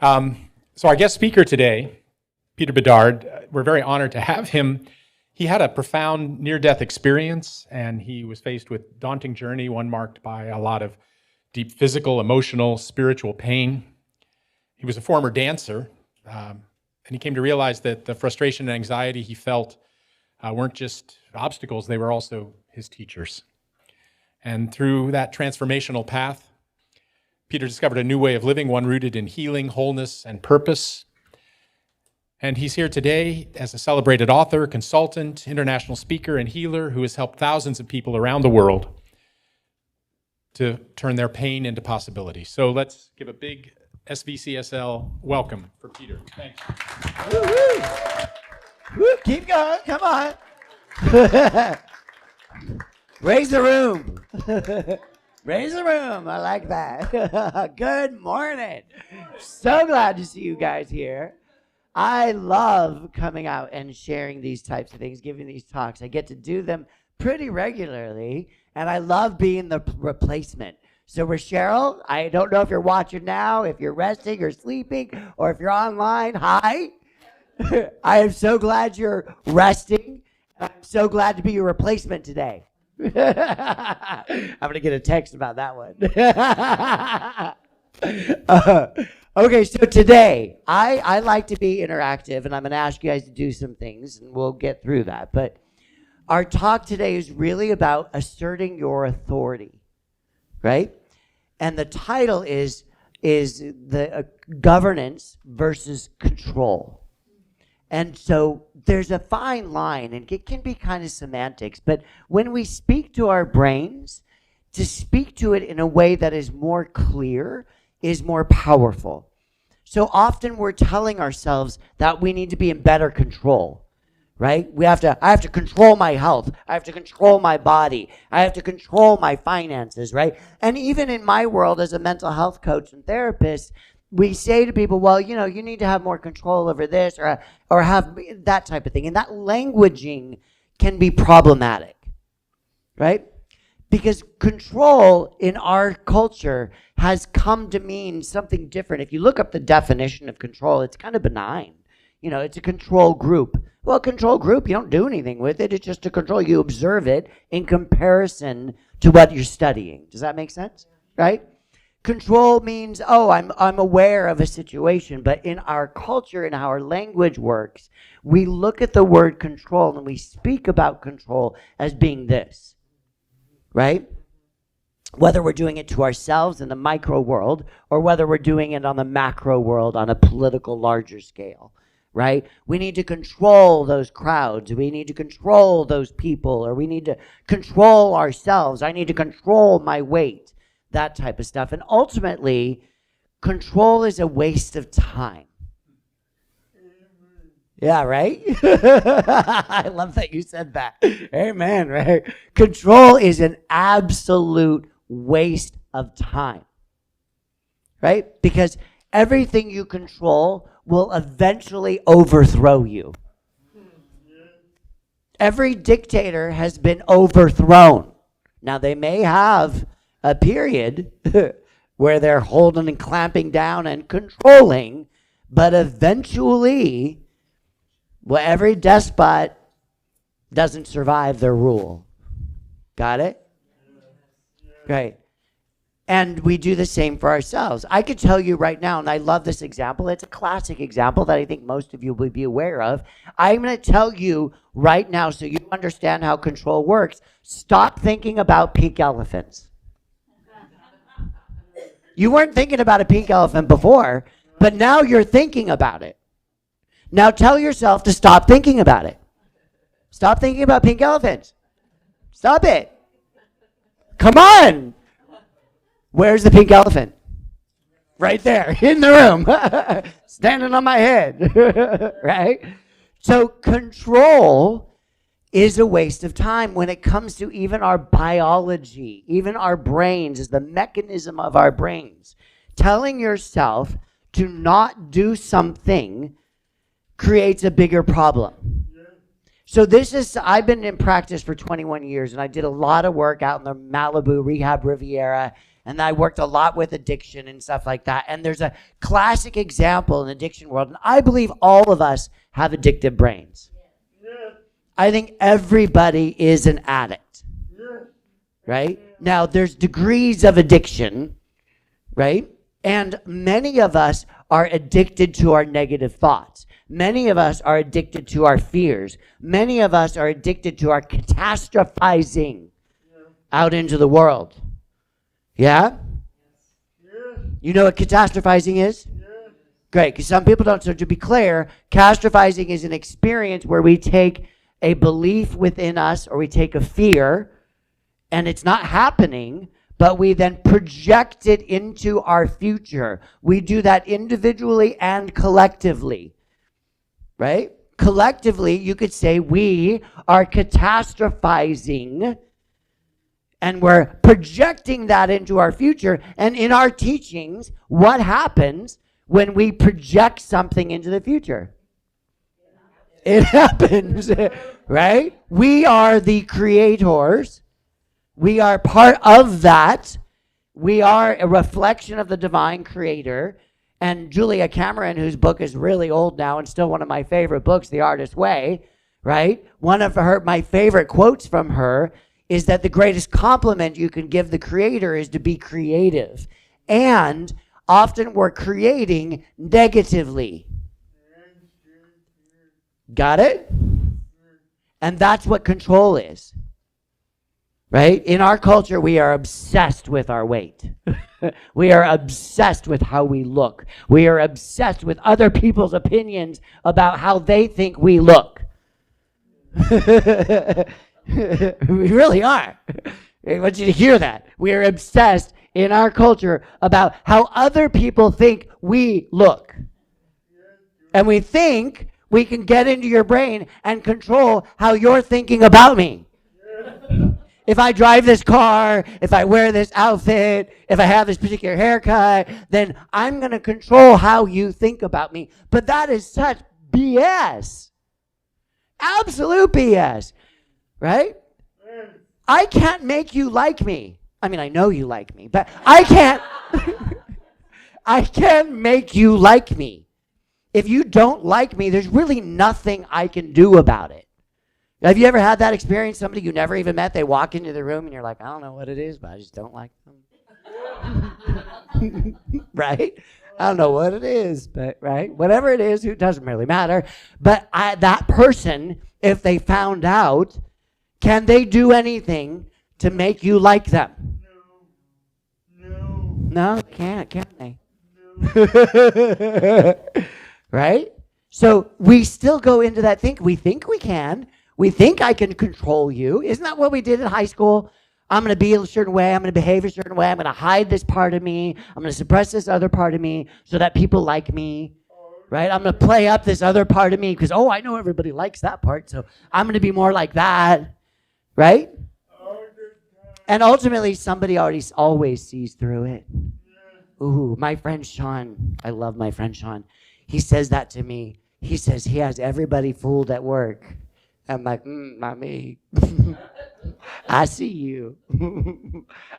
So our guest speaker today, Peter Bedard, we're very honored to have him. He had a profound near-death experience, and he was faced with a daunting journey, one marked by a lot of deep physical, emotional, spiritual pain. He was a former dancer, and he came to realize that the frustration and anxiety he felt weren't just obstacles, they were also his teachers. And through that transformational path, Peter discovered a new way of living, one rooted in healing, wholeness, and purpose. And he's here today as a celebrated author, consultant, international speaker, and healer who has helped thousands of people around the world to turn their pain into possibility. So let's give a big SVCSL welcome for Peter. Thanks. Woo-hoo. Woo, keep going, come on. Raise the room. Raise the room, I like that. Good morning. So glad to see you guys here. I love coming out and sharing these types of things, giving these talks. I get to do them pretty regularly, and I love being the replacement. So Cheryl, I don't know if you're watching now, if you're resting or sleeping, or if you're online, hi. I am so glad you're resting. I'm so glad to be your replacement today. I'm going to get a text about that one. Okay, so today, I like to be interactive, and I'm going to ask you guys to do some things, and we'll get through that. But our talk today is really about asserting your authority, right? And the title is the governance versus control. And so there's a fine line, and it can be kind of semantics, but when we speak to our brains, to speak to it in a way that is more clear is more powerful. So often we're telling ourselves that we need to be in better control, right? I have to control my health. I have to control my body. I have to control my finances, right? And even in my world as a mental health coach and therapist, we say to people, well, you need to have more control over this or have that type of thing. And that languaging can be problematic, right? Because control in our culture has come to mean something different. If you look up the definition of control, it's kind of benign. It's a control group. Well, control group, you don't do anything with it. It's just a control. You observe it in comparison to what you're studying. Does that make sense? Right? Control means, I'm aware of a situation, but in our culture and how our language works, we look at the word control and we speak about control as being this, right? Whether we're doing it to ourselves in the micro world or whether we're doing it on the macro world on a political larger scale, right? We need to control those crowds. We need to control those people, or we need to control ourselves. I need to control my weight. That type of stuff. And ultimately, control is a waste of time. Yeah, right? I love that you said that. Amen, right? Control is an absolute waste of time, right? Because everything you control will eventually overthrow you. Every dictator has been overthrown. Now, they may have a period where they're holding and clamping down and controlling, but eventually, every despot doesn't survive their rule. Got it? Great. And we do the same for ourselves. I could tell you right now, and I love this example. It's a classic example that I think most of you will be aware of. I'm going to tell you right now so you understand how control works. Stop thinking about pink elephants. You weren't thinking about a pink elephant before, but now you're thinking about it. Now tell yourself to stop thinking about it. Stop thinking about pink elephants. Stop it. Come on. Where's the pink elephant? Right there, in the room, standing on my head, right? So control is a waste of time when it comes to even our biology, even our brains, is the mechanism of our brains. Telling yourself to not do something creates a bigger problem. So this is, I've been in practice for 21 years, and I did a lot of work out in the Malibu Rehab Riviera, and I worked a lot with addiction and stuff like that. And there's a classic example in the addiction world, and I believe all of us have addictive brains. I think everybody is an addict, right? Now, there's degrees of addiction, right? And many of us are addicted to our negative thoughts. Many of us are addicted to our fears. Many of us are addicted to our catastrophizing out into the world. Yeah? You know what catastrophizing is? Great, because some people don't. So to be clear, catastrophizing is an experience where we take a belief within us or we take a fear and it's not happening, but we then project it into our future. We do that individually and collectively. Right? Collectively, you could say we are catastrophizing and we're projecting that into our future. And in our teachings, what happens when we project something into the future? It happens, right? We are the creators. We are part of that. We are a reflection of the divine creator. And Julia Cameron, whose book is really old now and still one of my favorite books, The Artist's Way, right? One of my favorite quotes from her is that the greatest compliment you can give the creator is to be creative. And often we're creating negatively. Got it? And that's what control is. Right? In our culture, we are obsessed with our weight. We are obsessed with how we look. We are obsessed with other people's opinions about how they think we look. We really are. I want you to hear that. We are obsessed in our culture about how other people think we look. And we think we can get into your brain and control how you're thinking about me. If I drive this car, if I wear this outfit, if I have this particular haircut, then I'm going to control how you think about me. But that is such BS. Absolute BS. Right? I can't make you like me. I mean, I know you like me, but I can't I can't make you like me. If you don't like me, there's really nothing I can do about it. Have you ever had that experience? Somebody you never even met, they walk into the room and you're like, I don't know what it is, but I just don't like them. Right? I don't know what it is, but right? Whatever it is, it doesn't really matter. But that person, if they found out, can they do anything to make you like them? No, can't they? No. Right? So we still go into that we think we can. We think I can control you. Isn't that what we did in high school? I'm going to be a certain way. I'm going to behave a certain way. I'm going to hide this part of me. I'm going to suppress this other part of me so that people like me. Right? I'm going to play up this other part of me because, I know everybody likes that part, so I'm going to be more like that. Right? And ultimately, somebody always sees through it. Ooh, my friend Sean, I love my friend Sean. He says that to me. He says he has everybody fooled at work. I'm like, not me. I see you.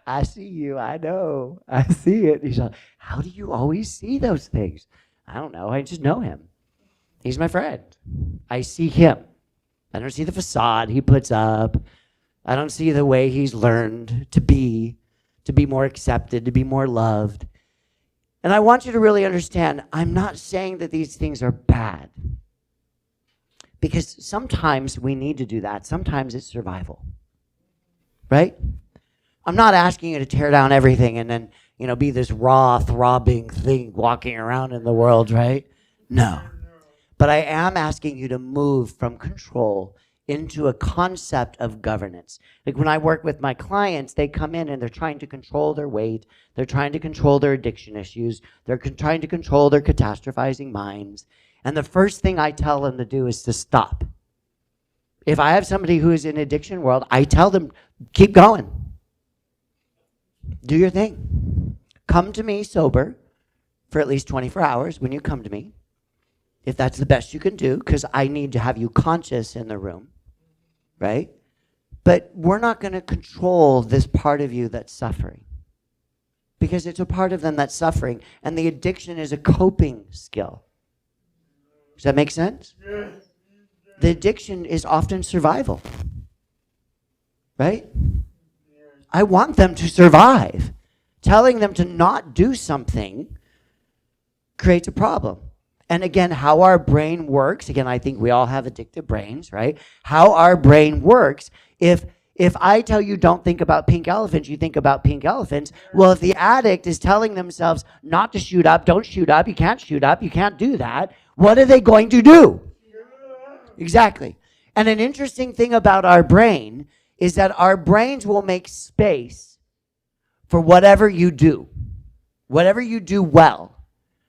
I see you. I know. I see it. He's like, how do you always see those things? I don't know. I just know him. He's my friend. I see him. I don't see the facade he puts up. I don't see the way he's learned to be more accepted, to be more loved. And I want you to really understand, I'm not saying that these things are bad. Because sometimes we need to do that. Sometimes it's survival. Right? I'm not asking you to tear down everything and then, be this raw, throbbing thing walking around in the world, right? No. But I am asking you to move from control into a concept of governance. Like when I work with my clients, they come in and they're trying to control their weight. They're trying to control their addiction issues. They're trying to control their catastrophizing minds. And the first thing I tell them to do is to stop. If I have somebody who is in addiction world, I tell them, keep going. Do your thing. Come to me sober for at least 24 hours when you come to me, if that's the best you can do, because I need to have you conscious in the room. right? But we're not going to control this part of you that's suffering because it's a part of them that's suffering, and the addiction is a coping skill. Does that make sense? The addiction is often survival, right? I want them to survive. Telling them to not do something creates a problem. And again, how our brain works, again, I think we all have addictive brains, right? How our brain works, if I tell you don't think about pink elephants, you think about pink elephants. Well, if the addict is telling themselves not to shoot up, don't shoot up, you can't shoot up, you can't do that, what are they going to do? Exactly. And an interesting thing about our brain is that our brains will make space for whatever you do. Whatever you do well,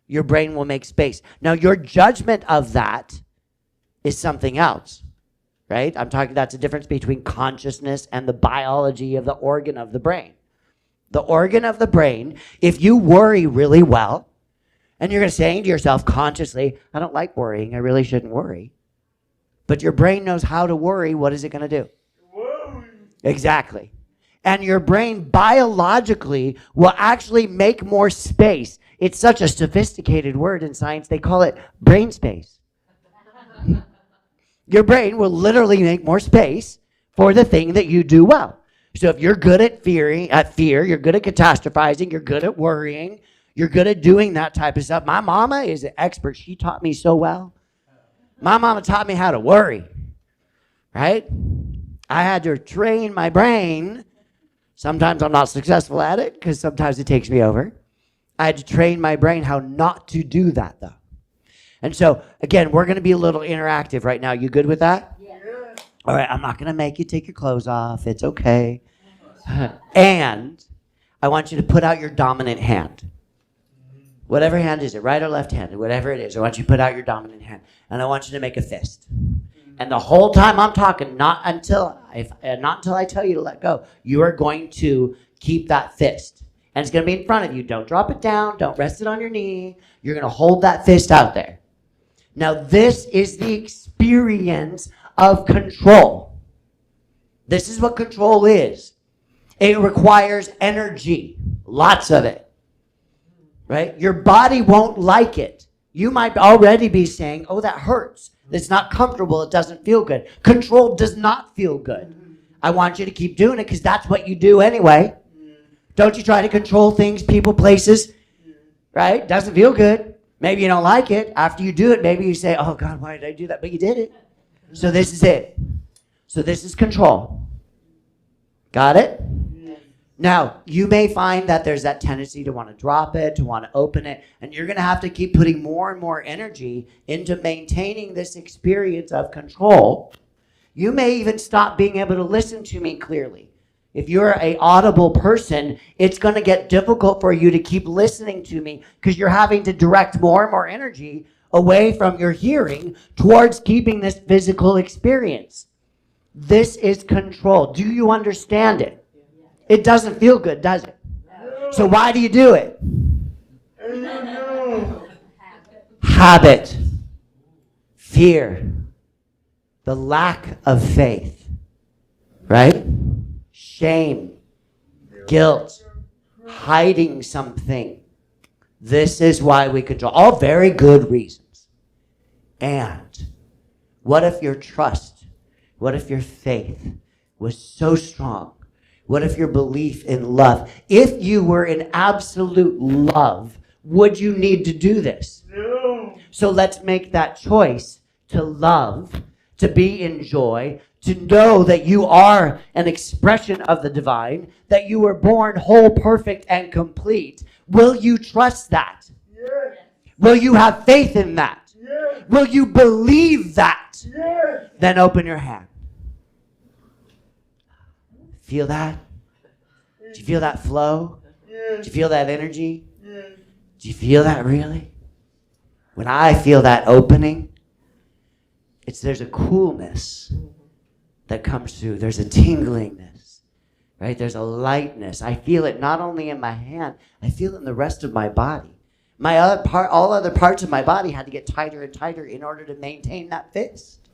your brain will make space. Now, your judgment of that is something else, right? That's a difference between consciousness and the biology of the organ of the brain. The organ of the brain, if you worry really well, and you're saying to yourself consciously, I don't like worrying, I really shouldn't worry. But your brain knows how to worry, what is it going to do? Exactly. And your brain biologically will actually make more space. It's such a sophisticated word in science, they call it brain space. Your brain will literally make more space for the thing that you do well. So if you're good at fear, you're good at catastrophizing, you're good at worrying, you're good at doing that type of stuff. My mama is an expert. She taught me so well. My mama taught me how to worry, right? I had to train my brain. Sometimes I'm not successful at it because sometimes it takes me over. I had to train my brain how not to do that, though. And so, again, we're going to be a little interactive right now. You good with that? Yeah. All right, I'm not going to make you take your clothes off. It's okay. And I want you to put out your dominant hand. Whatever hand is it, right or left hand, whatever it is, I want you to put out your dominant hand. And I want you to make a fist. And the whole time I'm talking, not until I tell you to let go, you are going to keep that fist. And it's going to be in front of you. Don't drop it down. Don't rest it on your knee. You're going to hold that fist out there. Now, this is the experience of control. This is what control is. It requires energy, lots of it. Right? Your body won't like it. You might already be saying, oh, that hurts. It's not comfortable. It doesn't feel good. Control does not feel good. I want you to keep doing it because that's what you do anyway. Don't you try to control things, people, places, right? Doesn't feel good. Maybe you don't like it. After you do it, maybe you say, oh, God, why did I do that? But you did it. So this is it. So this is control. Got it? Now, you may find that there's that tendency to want to drop it, to want to open it, and you're going to have to keep putting more and more energy into maintaining this experience of control. You may even stop being able to listen to me clearly. If you're an audible person, it's going to get difficult for you to keep listening to me because you're having to direct more and more energy away from your hearing towards keeping this physical experience. This is control. Do you understand it? It doesn't feel good, does it? So why do you do it? Habit. Fear. The lack of faith. Right? Shame. Guilt. Hiding something. This is why we control. All very good reasons. And what if your trust, what if your faith was so strong? What if your belief in love? If you were in absolute love, would you need to do this? No. So let's make that choice to love, to be in joy, to know that you are an expression of the divine, that you were born whole, perfect, and complete. Will you trust that? Yes. Will you have faith in that? Yes. Will you believe that? Yes. Then open your hand. Feel that? Do you feel that flow? Do you feel that energy? Do you feel that really? When I feel that opening, there's a coolness that comes through. There's a tinglingness, right? There's a lightness. I feel it not only in my hand, I feel it in the rest of my body. All other parts of my body had to get tighter and tighter in order to maintain that fist.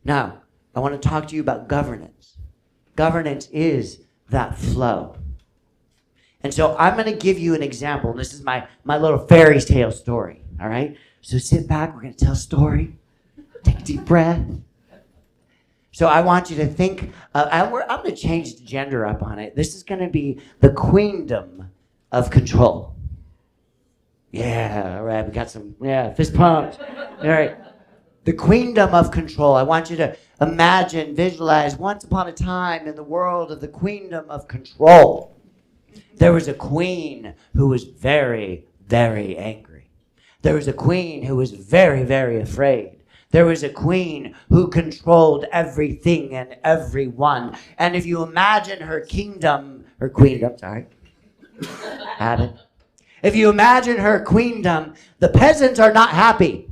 Now, I want to talk to you about governance. Governance is that flow. And so I'm going to give you an example. And this is my little fairy tale story, all right? So sit back. We're going to tell a story. Take a deep breath. So I want you to think, I'm going to change the gender up on it. This is going to be the queendom of control. Yeah, all right, we got some, fist pumped. All right. The queendom of control. I want you to imagine, visualize, once upon a time in the world of the queendom of control, there was a queen who was very, very angry. There was a queen who was very, very afraid. There was a queen who controlled everything and everyone. And if you imagine her queendom, if you imagine her queendom, the peasants are not happy.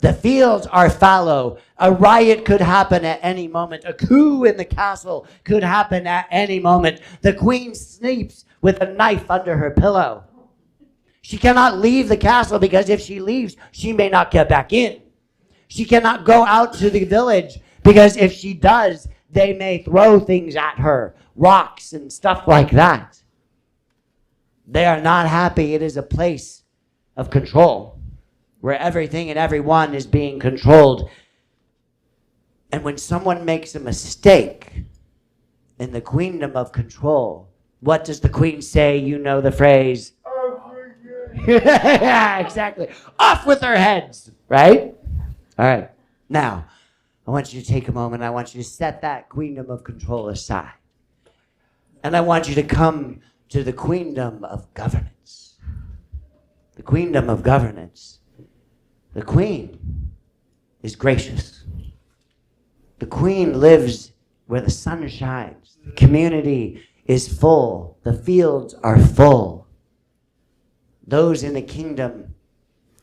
The fields are fallow. A riot could happen at any moment. A coup in the castle could happen at any moment. The queen sleeps with a knife under her pillow. She cannot leave the castle because if she leaves, she may not get back in. She cannot go out to the village because if she does, they may throw things at her, rocks and stuff like that. They are not happy. It is a place of control where everything and everyone is being controlled. And when someone makes a mistake in the queendom of control, what does the queen say? You know the phrase. Yeah, exactly. Off with their heads, right? All right. Now, I want you to take a moment. I want you to set that queendom of control aside. And I want you to come to the queendom of governance. The queendom of governance. The queen is gracious. The queen lives where the sun shines. The community is full. The fields are full. Those in the kingdom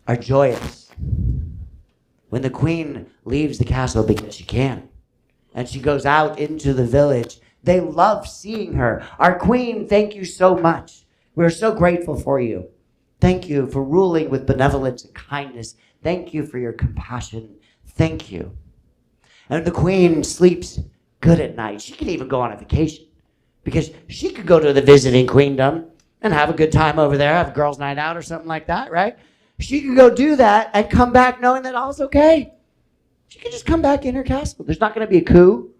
are joyous. When the queen leaves the castle because she can, and she goes out into the village, they love seeing her. Our queen, thank you so much. We're so grateful for you. Thank you for ruling with benevolence and kindness. Thank you for your compassion. Thank you. And the queen sleeps good at night. She could even go on a vacation because she could go to the visiting queendom and have a good time over there, have a girls' night out or something like that, right? She could go do that and come back knowing that all's okay. She could just come back in her castle. There's not going to be a coup.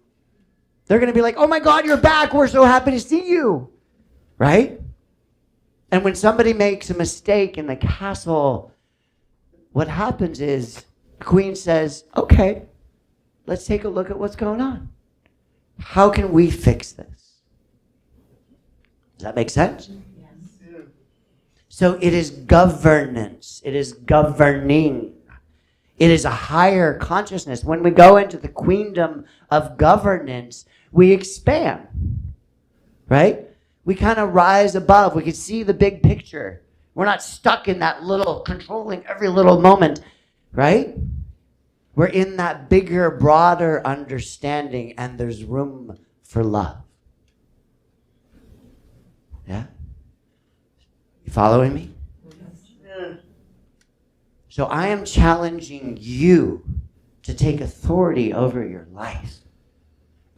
They're going to be like, oh my God, you're back. We're so happy to see you, right? And when somebody makes a mistake in the castle, what happens is the queen says, okay, let's take a look at what's going on. How can we fix this? Does that make sense? Yes. So it is governance. It is governing. It is a higher consciousness. When we go into the queendom of governance, we expand, right? We kind of rise above. We can see the big picture. We're not stuck in that little, controlling every little moment, right? We're in that bigger, broader understanding, and there's room for love. Yeah? You following me? Yes. So I am challenging you to take authority over your life.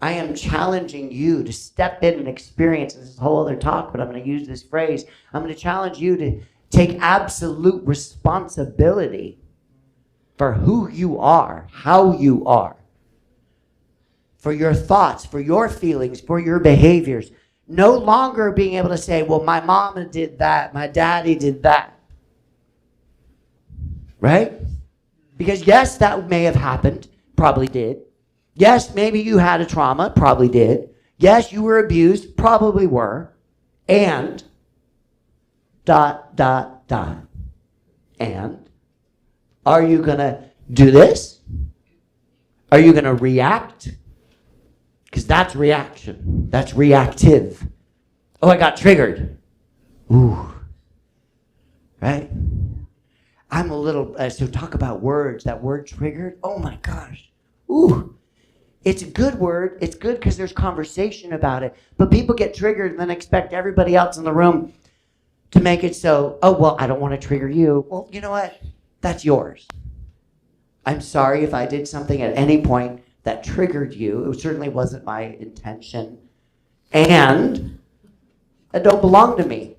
I am challenging you to step in and experience, this is a whole other talk, but I'm going to use this phrase. I'm going to challenge you to take absolute responsibility for who you are, how you are, for your thoughts, for your feelings, for your behaviors. No longer being able to say, well, my mama did that, my daddy did that. Right? Because yes, that may have happened, probably did. Yes, maybe you had a trauma, probably did. Yes, you were abused, probably were. And, ... And, are you going to do this? Are you going to react? Because that's reaction. That's reactive. Oh, I got triggered. Ooh. Right? I'm a little, so talk about words. That word triggered. Oh my gosh. Ooh. It's a good word. It's good because there's conversation about it. But people get triggered and then expect everybody else in the room to make it so, oh, well, I don't want to trigger you. Well, you know what? That's yours. I'm sorry if I did something at any point that triggered you. It certainly wasn't my intention. And it don't belong to me.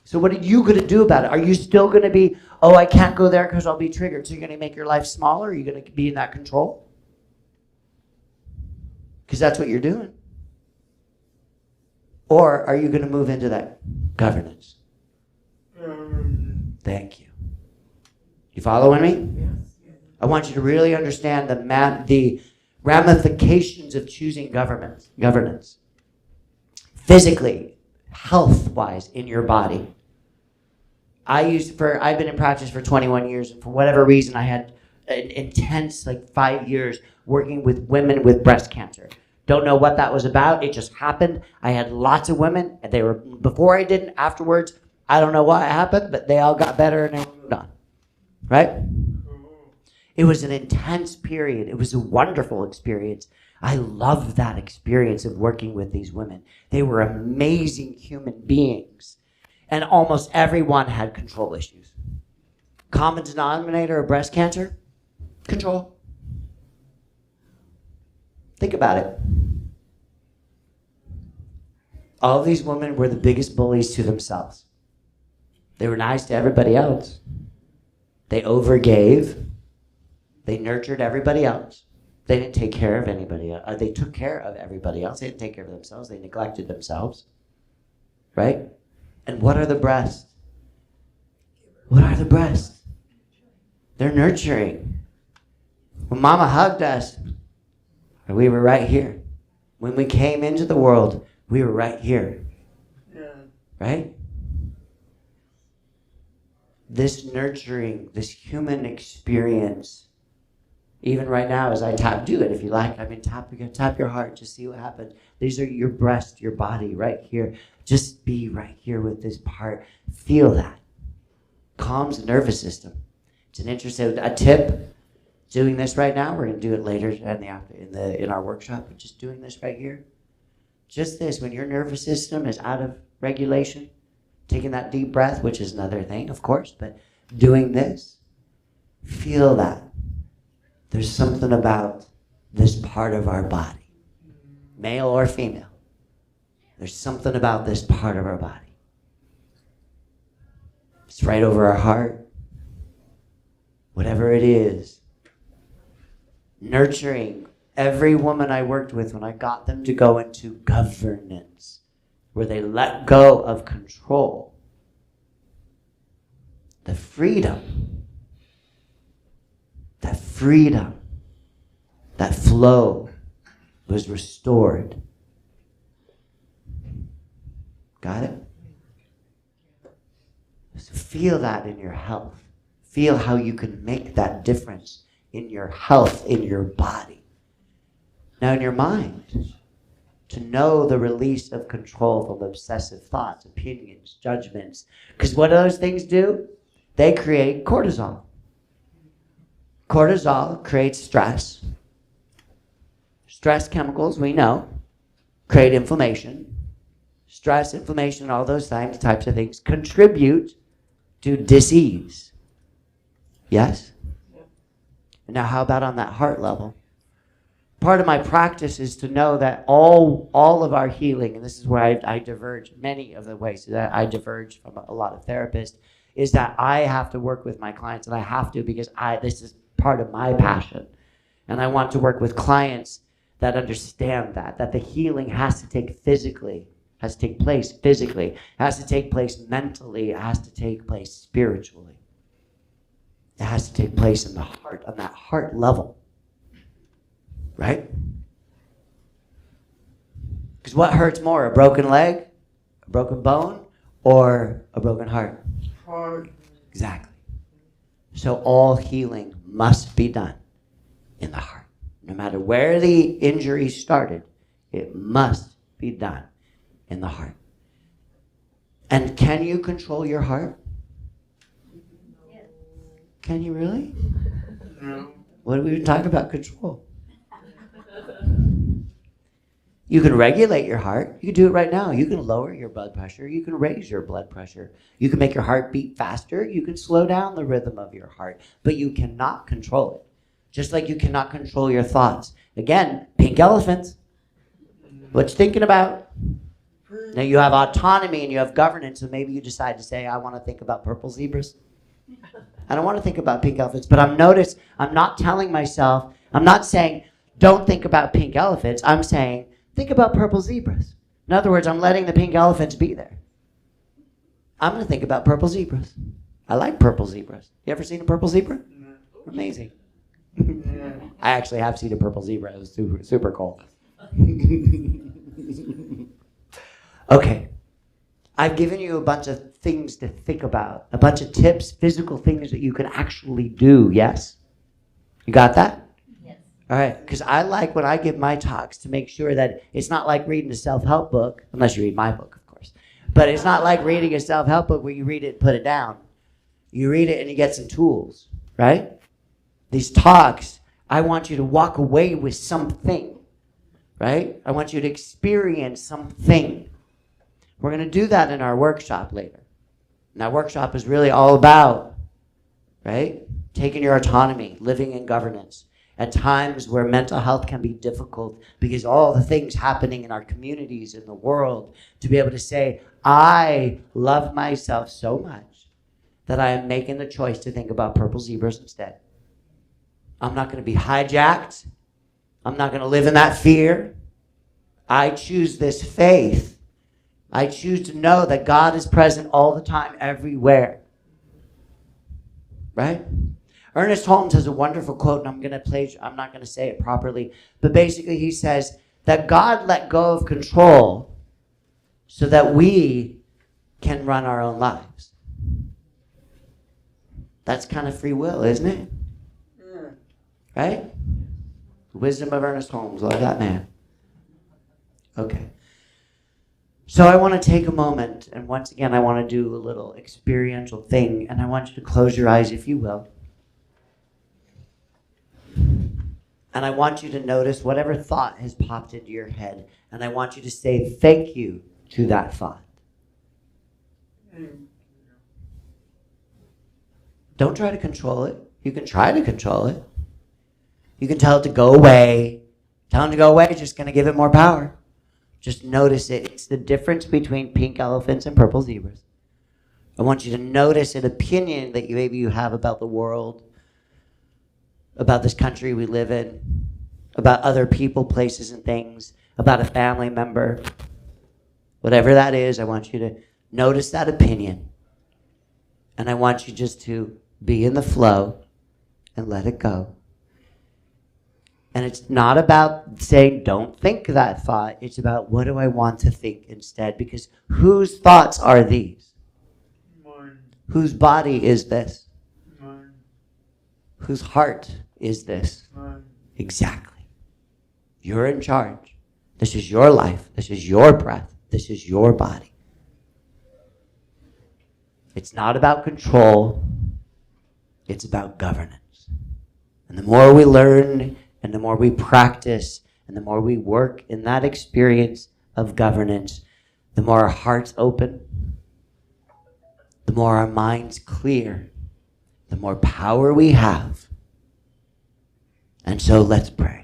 So what are you going to do about it? Are you still going to be, oh, I can't go there because I'll be triggered. So you're going to make your life smaller? Are you going to be in that control? Because that's what you're doing. Or are you going to move into that governance? Thank you. You following me? I want you to really understand the ramifications of choosing governance. Physically, health-wise, in your body. I've been in practice for 21 years, and for whatever reason, I had an intense, 5 years working with women with breast cancer. Don't know what that was about. It just happened. I had lots of women, and they were, before I didn't, afterwards, I don't know why it happened, but they all got better and they moved on. Right? It was an intense period. It was a wonderful experience. I loved that experience of working with these women. They were amazing human beings. And almost everyone had control issues. Common denominator of breast cancer? Control. Think about it. All of these women were the biggest bullies to themselves. They were nice to everybody else. They overgave. They nurtured everybody else. They didn't take care of anybody else. They took care of everybody else. They didn't take care of themselves. They neglected themselves. Right? And what are the breasts? What are the breasts? They're nurturing. When Mama hugged us, we were right here. When we came into the world, we were right here. Right? This nurturing, this human experience, even right now as I do it if you like. Tap your heart, just see what happens. These are your breast, your body right here. Just be right here with this part. Feel that. Calms the nervous system. It's an interesting, a tip, doing this right now. We're going to do it later in our workshop, but just doing this right here. Just this, when your nervous system is out of regulation, taking that deep breath, which is another thing, of course, but doing this, feel that. There's something about this part of our body, male or female. There's something about this part of our body. It's right over our heart. Whatever it is. Nurturing every woman I worked with when I got them to go into governance, where they let go of control. The freedom, that flow was restored. Got it? So feel that in your health. Feel how you can make that difference in your health, in your body. Now in your mind, to know the release of control from obsessive thoughts, opinions, judgments. Because what do those things do? They create cortisol. Cortisol creates stress. Stress chemicals, we know, create inflammation. Stress, inflammation, all those types of things contribute to disease. Yes? Now how about on that heart level? Part of my practice is to know that all of our healing, and this is where I diverge, many of the ways that I diverge from a lot of therapists, is that I have to work with my clients, and I have to because this is part of my passion. And I want to work with clients that understand that the healing has to take place physically, has to take place mentally, it has to take place spiritually. It has to take place in the heart, on that heart level. Right? Because what hurts more, a broken leg, a broken bone, or a broken heart? Heart. Exactly. So all healing must be done in the heart. No matter where the injury started, it must be done in the heart. And can you control your heart? Yes. Can you really? No. What are we even talking about control? You can regulate your heart. You can do it right now. You can lower your blood pressure. You can raise your blood pressure. You can make your heart beat faster. You can slow down the rhythm of your heart. But you cannot control it. Just like you cannot control your thoughts. Again, pink elephants. What you thinking about? Now you have autonomy and you have governance, so maybe you decide to say, I want to think about purple zebras. I don't want to think about pink elephants, but I'm not telling myself, I'm not saying, don't think about pink elephants. I'm saying, think about purple zebras. In other words, I'm letting the pink elephants be there. I'm going to think about purple zebras. I like purple zebras. You ever seen a purple zebra? Amazing. I actually have seen a purple zebra. It was super, super cool. Okay. I've given you a bunch of things to think about, a bunch of tips, physical things that you can actually do, yes? You got that? Yes. All right, because I like when I give my talks to make sure that it's not like reading a self-help book, unless you read my book, of course. But it's not like reading a self-help book where you read it and put it down. You read it and you get some tools, right? These talks, I want you to walk away with something, right? I want you to experience something. We're going to do that in our workshop later. And that workshop is really all about, right, taking your autonomy, living in governance. At times where mental health can be difficult because all the things happening in our communities, in the world, to be able to say, I love myself so much that I am making the choice to think about purple zebras instead. I'm not going to be hijacked. I'm not going to live in that fear. I choose this faith. I choose to know that God is present all the time, everywhere. Right? Ernest Holmes has a wonderful quote, and I'm not going to say it properly, but basically he says that God let go of control so that we can run our own lives. That's kind of free will, isn't it? Right? The wisdom of Ernest Holmes. Love that man. Okay. So I want to take a moment, and once again, I want to do a little experiential thing, and I want you to close your eyes, if you will. And I want you to notice whatever thought has popped into your head, and I want you to say thank you to that thought. Don't try to control it. You can try to control it. You can tell it to go away. Tell it to go away, it's just going to give it more power. Just notice it. It's the difference between pink elephants and purple zebras. I want you to notice an opinion that maybe you have about the world, about this country we live in, about other people, places, and things, about a family member. Whatever that is, I want you to notice that opinion. And I want you just to be in the flow and let it go. And it's not about saying, don't think that thought. It's about, what do I want to think instead? Because whose thoughts are these? Mine. Whose body is this? Mine. Whose heart is this? Mine. Exactly. You're in charge. This is your life. This is your breath. This is your body. It's not about control. It's about governance. And the more we learn, and the more we practice, and the more we work in that experience of governance, the more our hearts open, the more our minds clear, the more power we have. And so let's pray.